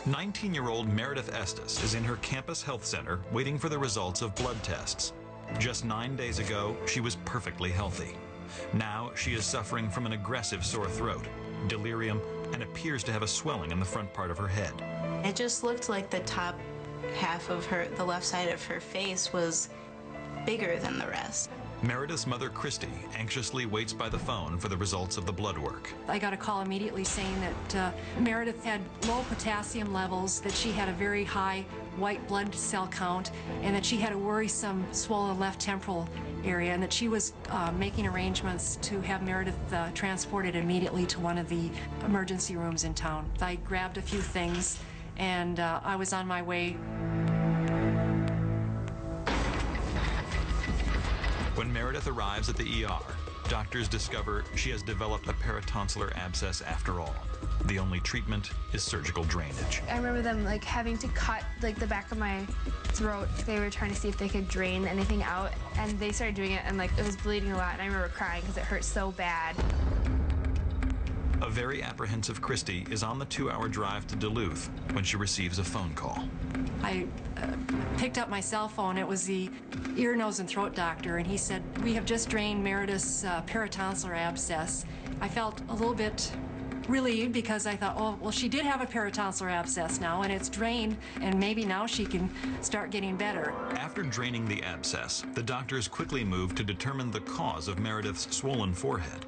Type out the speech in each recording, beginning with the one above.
19-year-old Meredith Estes is in her campus health center waiting for the results of blood tests. Just 9 days ago, she was perfectly healthy. Now she is suffering from an aggressive sore throat, delirium, and appears to have a swelling in the front part of her head. It just looked like the top half of the left side of her face was bigger than the rest. Meredith's mother, Kristie, anxiously waits by the phone for the results of the blood work. I got a call immediately saying that Meredith had low potassium levels, that she had a very high white blood cell count, and that she had a worrisome swollen left temporal area, and that she was making arrangements to have Meredith transported immediately to one of the emergency rooms in town. I grabbed a few things, and I was on my way. When Meredith arrives at the ER, doctors discover she has developed a paratonsillar abscess after all. The only treatment is surgical drainage. I remember them having to cut the back of my throat. They were trying to see if they could drain anything out, and they started doing it, and it was bleeding a lot, and I remember crying because it hurt so bad. A very apprehensive Kristie is on the 2-hour drive to Duluth when she receives a phone call. I picked up my cell phone. It was the ear, nose, and throat doctor, and he said, "We have just drained Meredith's paratonsillar abscess." I felt a little bit relieved because I thought, oh, well, she did have a paratonsillar abscess now, and it's drained, and maybe now she can start getting better. After draining the abscess, the doctors quickly move to determine the cause of Meredith's swollen forehead.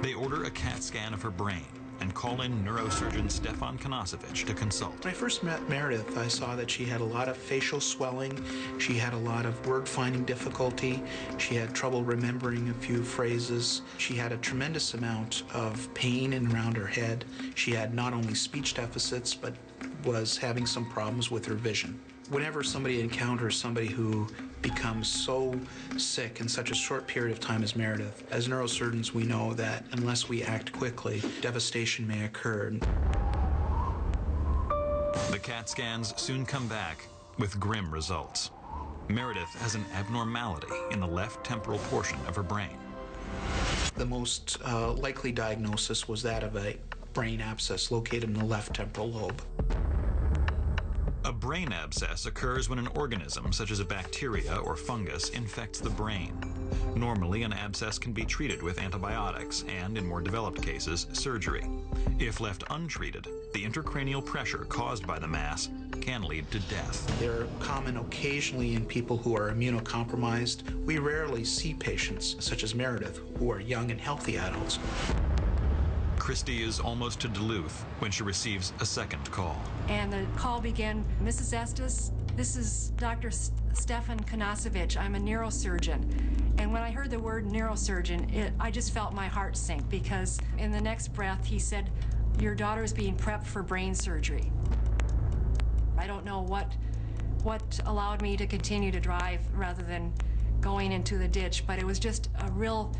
They order a CAT scan of her brain and call in neurosurgeon Stefan Konasiewicz to consult. When I first met Meredith, I saw that she had a lot of facial swelling. She had a lot of word-finding difficulty. She had trouble remembering a few phrases. She had a tremendous amount of pain in and around her head. She had not only speech deficits, but was having some problems with her vision. Whenever somebody encounters somebody who becomes so sick in such a short period of time as Meredith, as neurosurgeons, we know that unless we act quickly, devastation may occur. The CAT scans soon come back with grim results. Meredith has an abnormality in the left temporal portion of her brain. The most likely diagnosis was that of a brain abscess located in the left temporal lobe. A brain abscess occurs when an organism, such as a bacteria or fungus, infects the brain. Normally, an abscess can be treated with antibiotics and, in more developed cases, surgery. If left untreated, the intracranial pressure caused by the mass can lead to death. They're common occasionally in people who are immunocompromised. We rarely see patients, such as Meredith, who are young and healthy adults. Kristie is almost to Duluth when she receives a second call. And the call began, "Mrs. Estes, this is Dr. Stefan Konasiewicz. I'm a neurosurgeon." And when I heard the word neurosurgeon, I just felt my heart sink, because in the next breath he said, "Your daughter is being prepped for brain surgery." I don't know what allowed me to continue to drive rather than going into the ditch, but it was just a real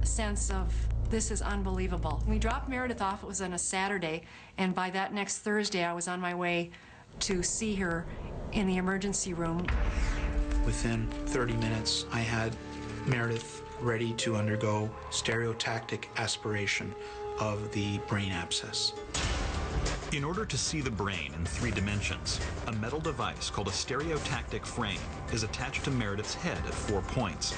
sense of, this is unbelievable. We dropped Meredith off. It was on a Saturday, and by that next Thursday, I was on my way to see her in the emergency room. Within 30 minutes, I had Meredith ready to undergo stereotactic aspiration of the brain abscess. In order to see the brain in 3 dimensions, a metal device called a stereotactic frame is attached to Meredith's head at 4 points.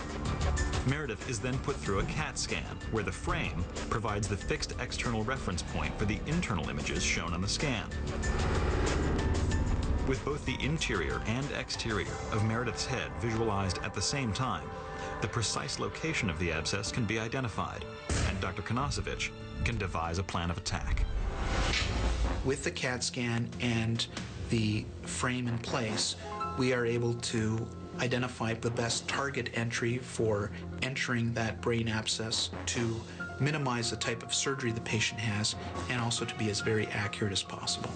Meredith is then put through a CAT scan, where the frame provides the fixed external reference point for the internal images shown on the scan. With both the interior and exterior of Meredith's head visualized at the same time, the precise location of the abscess can be identified, and Dr. Konasiewicz can devise a plan of attack. With the CAT scan and the frame in place, we are able to identify the best target entry for entering that brain abscess to minimize the type of surgery the patient has, and also to be as very accurate as possible.